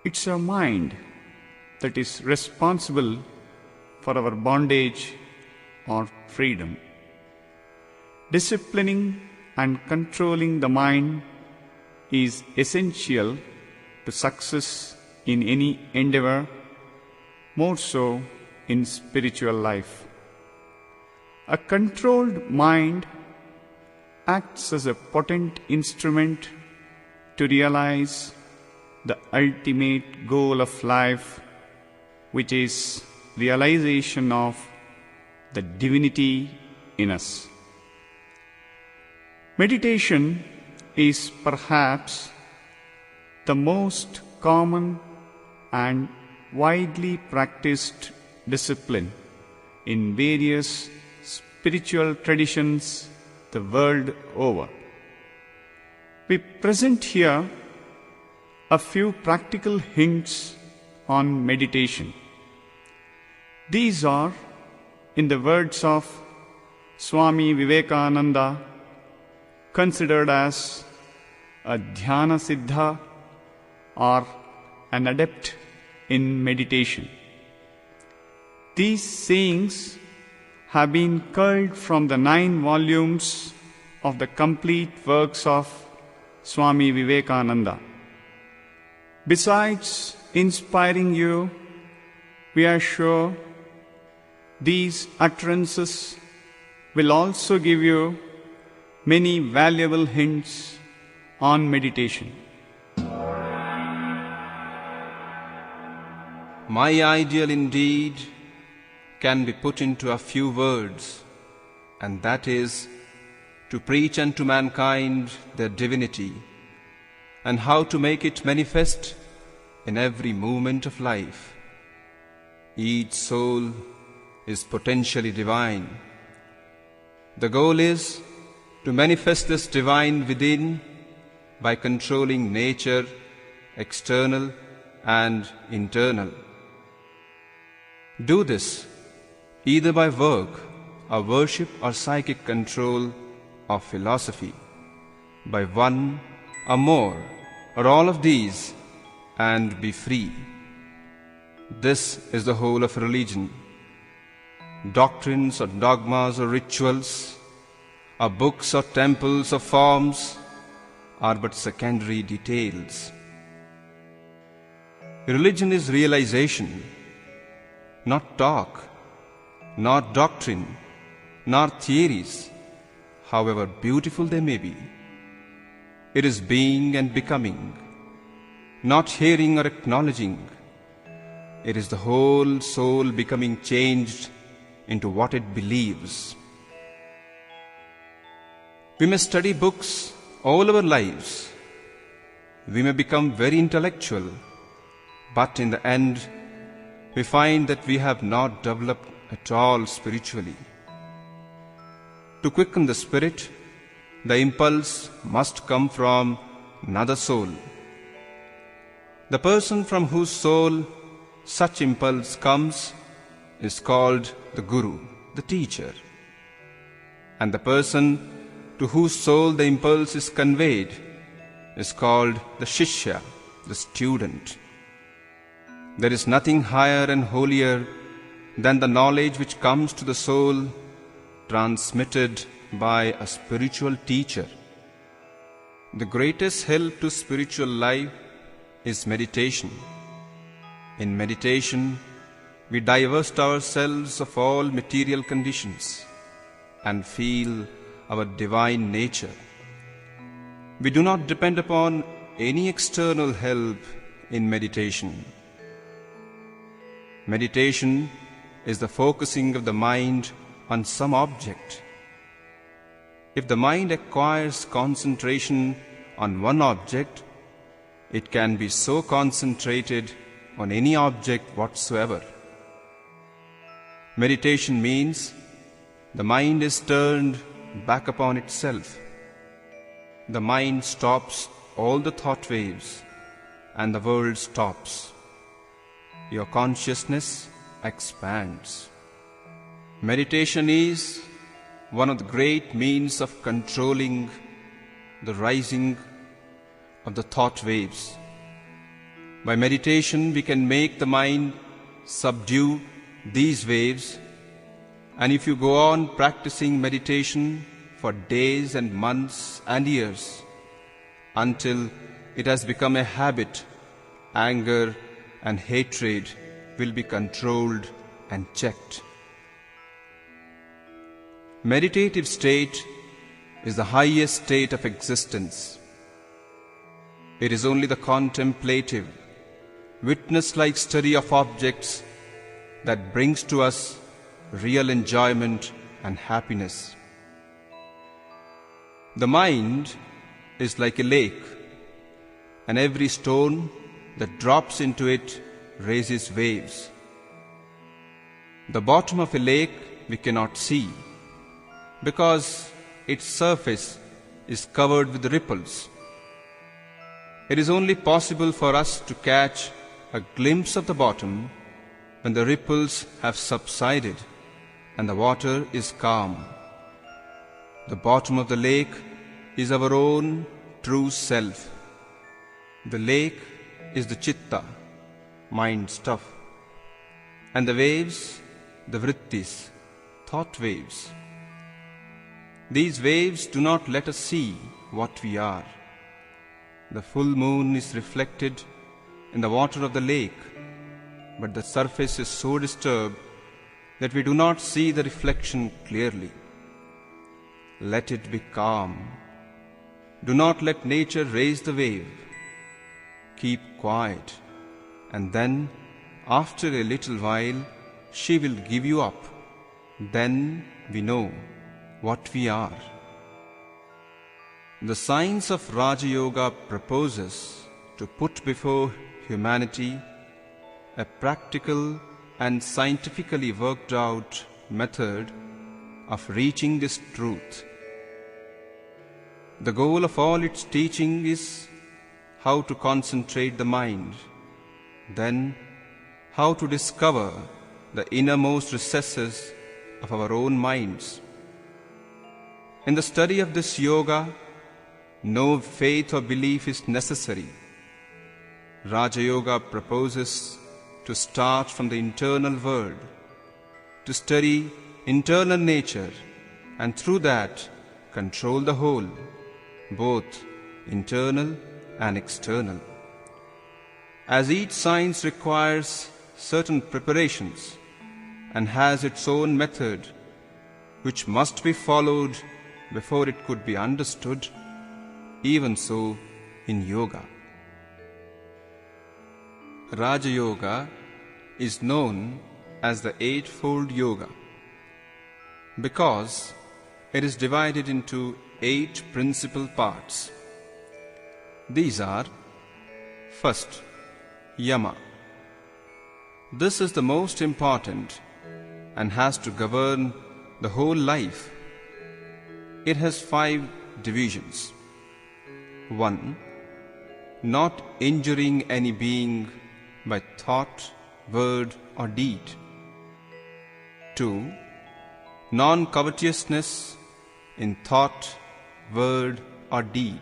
It's our mind that is responsible for our bondage or freedom. Disciplining and controlling the mind is essential to success in any endeavor, more so in spiritual life. A controlled mind acts as a potent instrument to realize the ultimate goal of life, which is realization of the divinity in us. Meditation is perhaps the most common and widely practiced discipline in various spiritual traditions the world over. We present here a few practical hints on meditation. These are, in the words of Swami Vivekananda, considered as a dhyana siddha or an adept in meditation. These sayings have been culled from the 9 volumes of the complete works of Swami Vivekananda. Besides inspiring you, we are sure these utterances will also give you many valuable hints on meditation. My ideal indeed can be put into a few words, and that is to preach unto mankind their divinity and how to make it manifest in every moment of life. Each soul is potentially divine. The goal is to manifest this divine within by controlling nature, external and internal. Do this either by work or worship or psychic control or philosophy, by one or more or all of these, and be free. This is the whole of religion. Doctrines or dogmas or rituals or books or temples or forms are but secondary details. Religion is realization, not talk, not doctrine, nor theories, however beautiful they may be. It is being and becoming, not hearing or acknowledging. It is the whole soul becoming changed into what it believes. We may study books all our lives. We may become very intellectual, but in the end, we find that we have not developed at all spiritually. To quicken the spirit, the impulse must come from another soul. The person from whose soul such impulse comes is called the Guru, the teacher. And the person to whose soul the impulse is conveyed is called the Shishya, the student. There is nothing higher and holier than the knowledge which comes to the soul transmitted by a spiritual teacher. The greatest help to spiritual life is meditation. In meditation, we divest ourselves of all material conditions and feel our divine nature. We do not depend upon any external help in meditation. Meditation is the focusing of the mind on some object. If the mind acquires concentration on one object, it can be so concentrated on any object whatsoever. Meditation means the mind is turned back upon itself. The mind stops all the thought waves and the world stops. Your consciousness expands. Meditation is one of the great means of controlling the rising of the thought waves. By meditation, we can make the mind subdue these waves, and if you go on practicing meditation for days and months and years, until it has become a habit, anger and hatred will be controlled and checked. Meditative state is the highest state of existence. It is only the contemplative, witness-like study of objects that brings to us real enjoyment and happiness. The mind is like a lake, and every stone that drops into it raises waves. The bottom of a lake we cannot see, because its surface is covered with ripples. It is only possible for us to catch a glimpse of the bottom when the ripples have subsided and the water is calm. The bottom of the lake is our own true self. The lake is the chitta, mind stuff, and the waves, the vrittis, thought waves. These waves do not let us see what we are. The full moon is reflected in the water of the lake, but the surface is so disturbed that we do not see the reflection clearly. Let it be calm. Do not let nature raise the wave. Keep quiet, and then, after a little while, she will give you up. Then we know what we are. The science of Raja Yoga proposes to put before humanity a practical and scientifically worked out method of reaching this truth. The goal of all its teaching is how to concentrate the mind, then how to discover the innermost recesses of our own minds. In the study of this yoga, no faith or belief is necessary. Raja Yoga proposes to start from the internal world, to study internal nature, and through that control the whole, both internal and external. As each science requires certain preparations and has its own method which must be followed before it could be understood, even so in yoga. Raja Yoga is known as the Eightfold Yoga because it is divided into 8 principal parts. These are: first, Yama. This is the most important and has to govern the whole life. It has 5 divisions. 1. Not injuring any being by thought, word or deed. 2. Non-covetousness in thought, word or deed.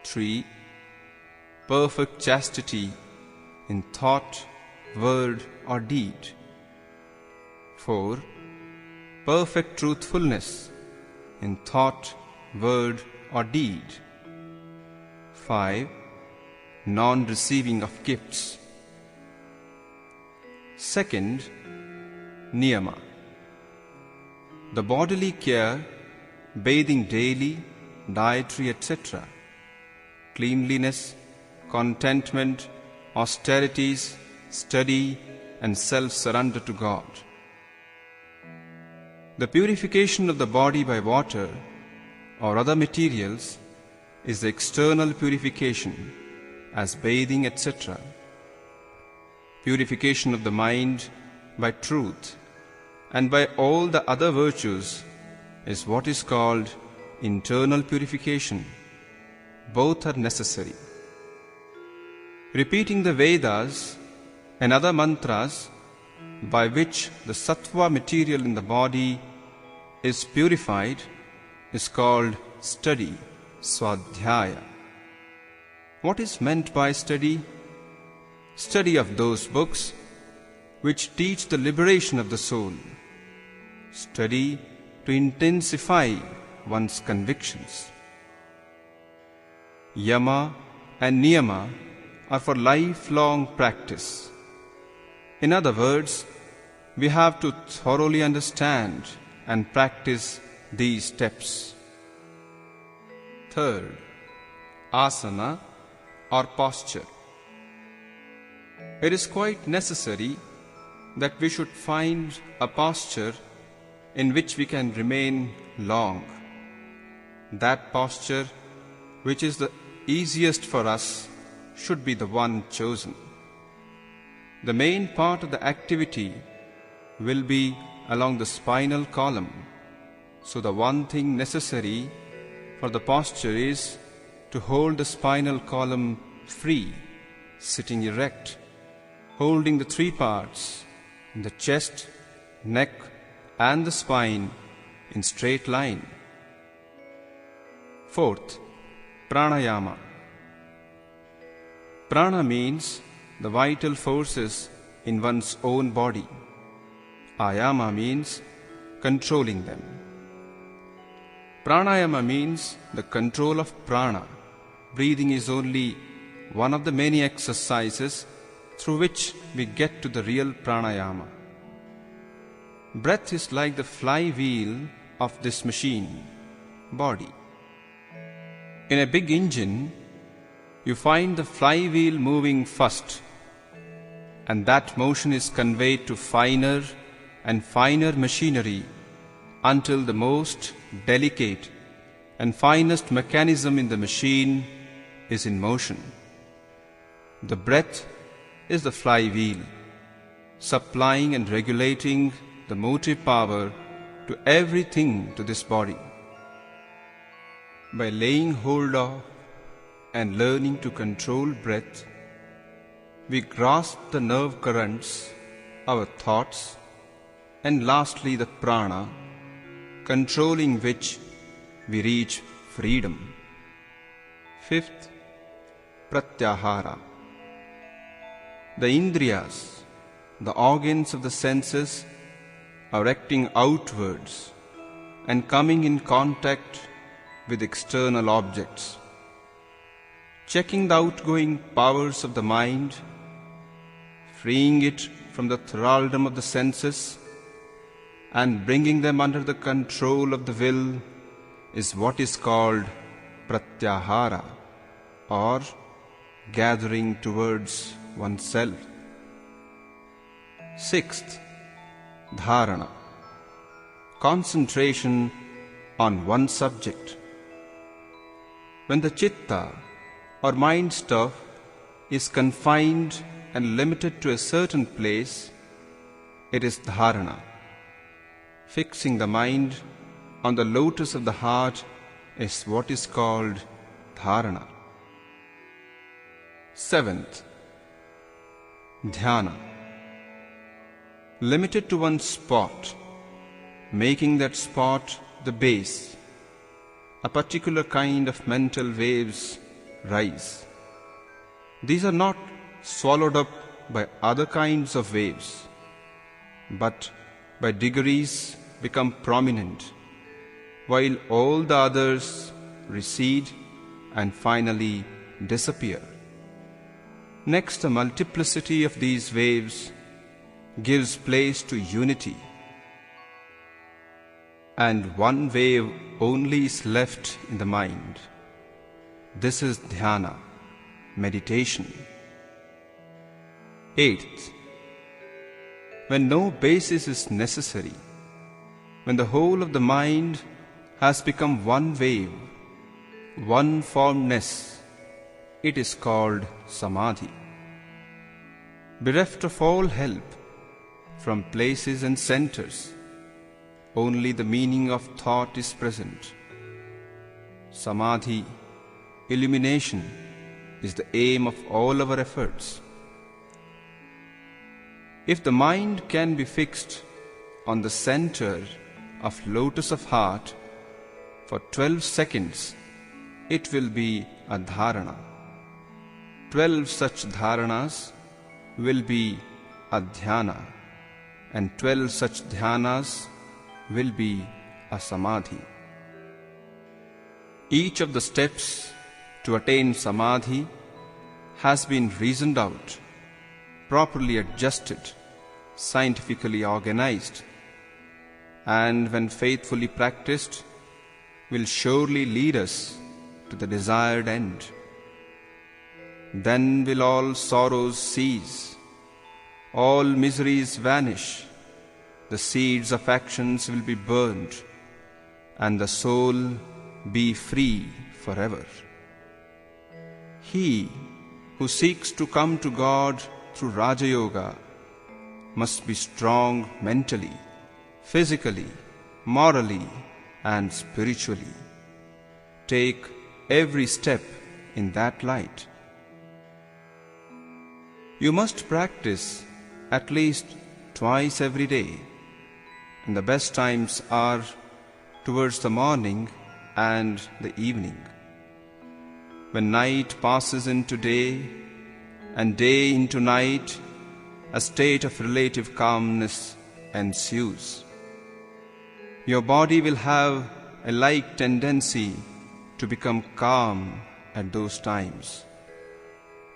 3. Perfect chastity in thought, word or deed. 4. Perfect truthfulness in thought, word or deed. 5. Non-receiving of gifts. Second, Niyama. The bodily care, bathing daily, dietary, etc. Cleanliness, contentment, austerities, study and self-surrender to God. The purification of the body by water or other materials is the external purification, as bathing, etc. Purification of the mind by truth and by all the other virtues is what is called internal purification. Both are necessary. Repeating the Vedas and other mantras by which the sattva material in the body is purified is called study, swadhyaya. What is meant by study? Study of those books which teach the liberation of the soul. Study to intensify one's convictions. Yama and Niyama are for lifelong practice. In other words, we have to thoroughly understand and practice these steps. Third, asana or posture. It is quite necessary that we should find a posture in which we can remain long. That posture which is the easiest for us should be the one chosen. The main part of the activity will be along the spinal column. So the one thing necessary for the posture is to hold the spinal column free, sitting erect, holding the three parts, the chest, neck and the spine in straight line. Fourth, pranayama. Prana means the vital forces in one's own body. Ayama means controlling them. Pranayama means the control of prana. Breathing is only one of the many exercises through which we get to the real pranayama. Breath is like the flywheel of this machine, body. In a big engine, you find the flywheel moving first, and that motion is conveyed to finer and finer machinery until the most delicate and finest mechanism in the machine is in motion. The breath is the flywheel, supplying and regulating the motive power to everything to this body. By laying hold of and learning to control breath, we grasp the nerve currents, our thoughts, and lastly the prana, controlling which we reach freedom. Fifth, pratyahara. The indriyas, the organs of the senses, are acting outwards and coming in contact with external objects, checking the outgoing powers of the mind, freeing it from the thraldom of the senses, and bringing them under the control of the will is what is called pratyahara, or gathering towards oneself. Sixth, dharana. Concentration on one subject. When the chitta or mind stuff is confined and limited to a certain place, it is dharana. Fixing the mind on the lotus of the heart is what is called dharana. Seventh, dhyana. Limited to one spot, making that spot the base, a particular kind of mental waves rise. These are not swallowed up by other kinds of waves, but by degrees become prominent, while all the others recede and finally disappear. Next, a multiplicity of these waves gives place to unity, and one wave only is left in the mind. This is dhyana, meditation. Eighth, when no basis is necessary, when the whole of the mind has become one wave, one formness, it is called samadhi. Bereft of all help from places and centers, only the meaning of thought is present. Samadhi, illumination, is the aim of all our efforts. If the mind can be fixed on the center of lotus of heart for 12 seconds, it will be a dharana. 12 such dharanas will be a dhyana, and 12 such dhyanas will be a samadhi. Each of the steps to attain samadhi has been reasoned out, properly adjusted, scientifically organized, and when faithfully practiced, will surely lead us to the desired end. Then will all sorrows cease, all miseries vanish, the seeds of actions will be burned, and the soul be free forever. He who seeks to come to God through Raja Yoga must be strong mentally, physically, morally, and spiritually. Take every step in that light. You must practice at least twice every day, and the best times are towards the morning and the evening. When night passes into day and day into night, a state of relative calmness ensues. Your body will have a like tendency to become calm at those times.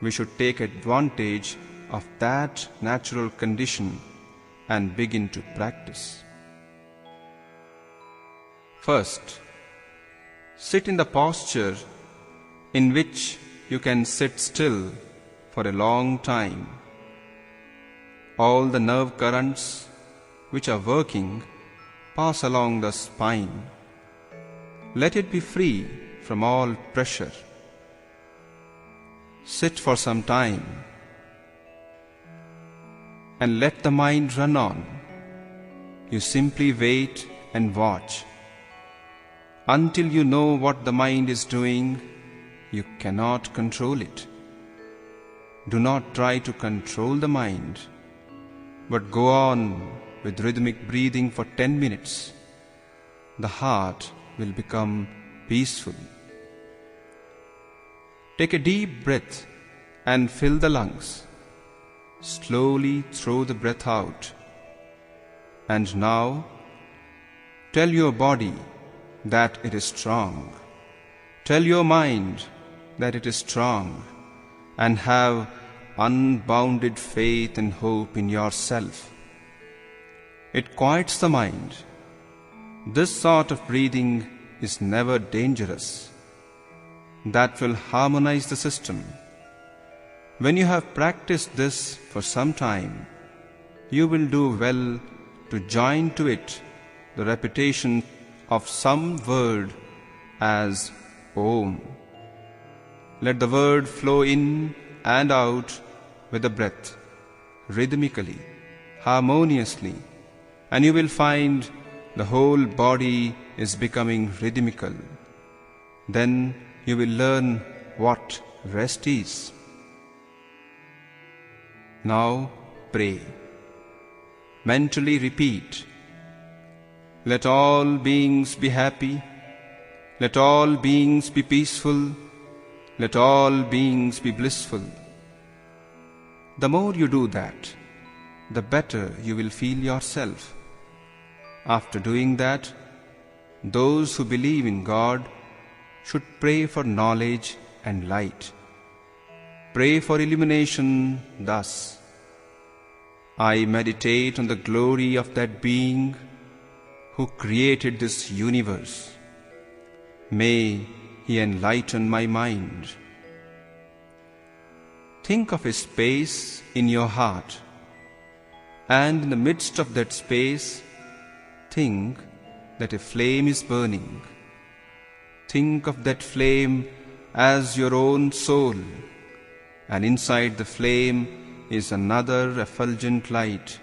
We should take advantage of that natural condition and begin to practice. First, sit in the posture in which you can sit still for a long time. All the nerve currents which are working pass along the spine. Let it be free from all pressure. Sit for some time and let the mind run on. You simply wait and watch. Until you know what the mind is doing, you cannot control it. Do not try to control the mind, but go on with rhythmic breathing for 10 minutes. The heart will become peaceful. Take a deep breath and fill the lungs. Slowly throw the breath out. And now, tell your body that it is strong. Tell your mind that it is strong, and have unbounded faith and hope in yourself. It quiets the mind. This sort of breathing is never dangerous. That will harmonize the system. When you have practiced this for some time, you will do well to join to it the repetition of some word as Om. Let the word flow in and out with the breath, rhythmically, harmoniously, and you will find the whole body is becoming rhythmical. Then you will learn what rest is. Now pray. Mentally repeat, let all beings be happy, let all beings be peaceful, let all beings be blissful. The more you do that, the better you will feel yourself. After doing that, those who believe in God should pray for knowledge and light. Pray for illumination thus: I meditate on the glory of that being who created this universe. May he enlighten my mind. Think of a space in your heart, and in the midst of that space, think that a flame is burning. Think of that flame as your own soul, and inside the flame is another effulgent light,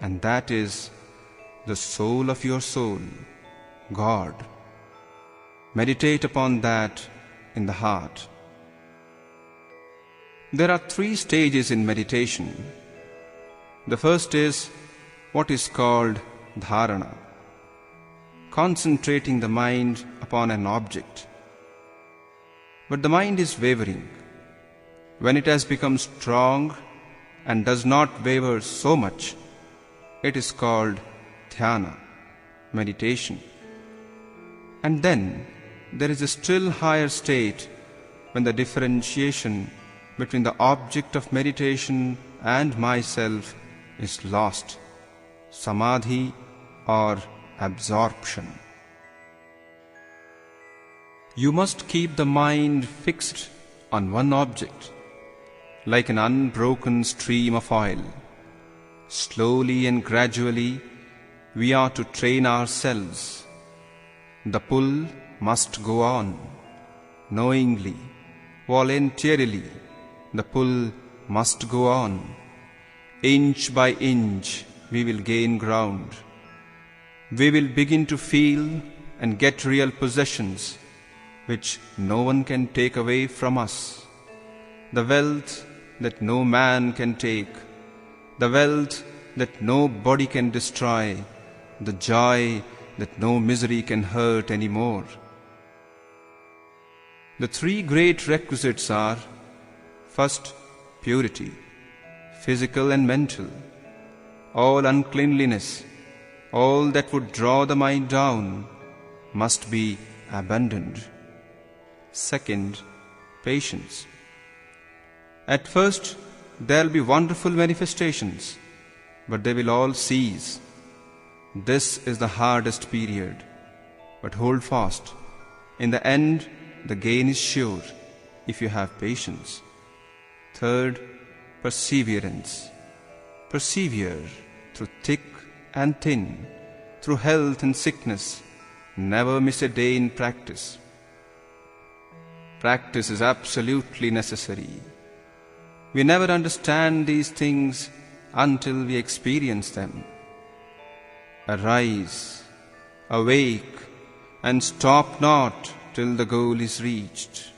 and that is the soul of your soul, God. Meditate upon that in the heart. There are 3 stages in meditation. The first is what is called dharana, concentrating the mind upon an object. But the mind is wavering. When it has become strong and does not waver so much, it is called dhyana, meditation. And then there is a still higher state when the differentiation between the object of meditation and myself is lost, samadhi or absorption. You must keep the mind fixed on one object, like an unbroken stream of oil. Slowly and gradually, we are to train ourselves. The pull must go on. Knowingly, voluntarily, the pull must go on. Inch by inch, we will gain ground. We will begin to feel and get real possessions which no one can take away from us. The wealth that no man can take, the wealth that no body can destroy, the joy that no misery can hurt anymore. The three great requisites are: first, purity, physical and mental. All uncleanliness, all that would draw the mind down, must be abandoned. Second, patience. At first, there will be wonderful manifestations, but they will all cease. This is the hardest period, but hold fast. In the end, the gain is sure if you have patience. Third, perseverance. Persevere through thick and thin, through health and sickness. Never miss a day in practice. Practice is absolutely necessary. We never understand these things until we experience them. Arise, awake, and stop not till the goal is reached.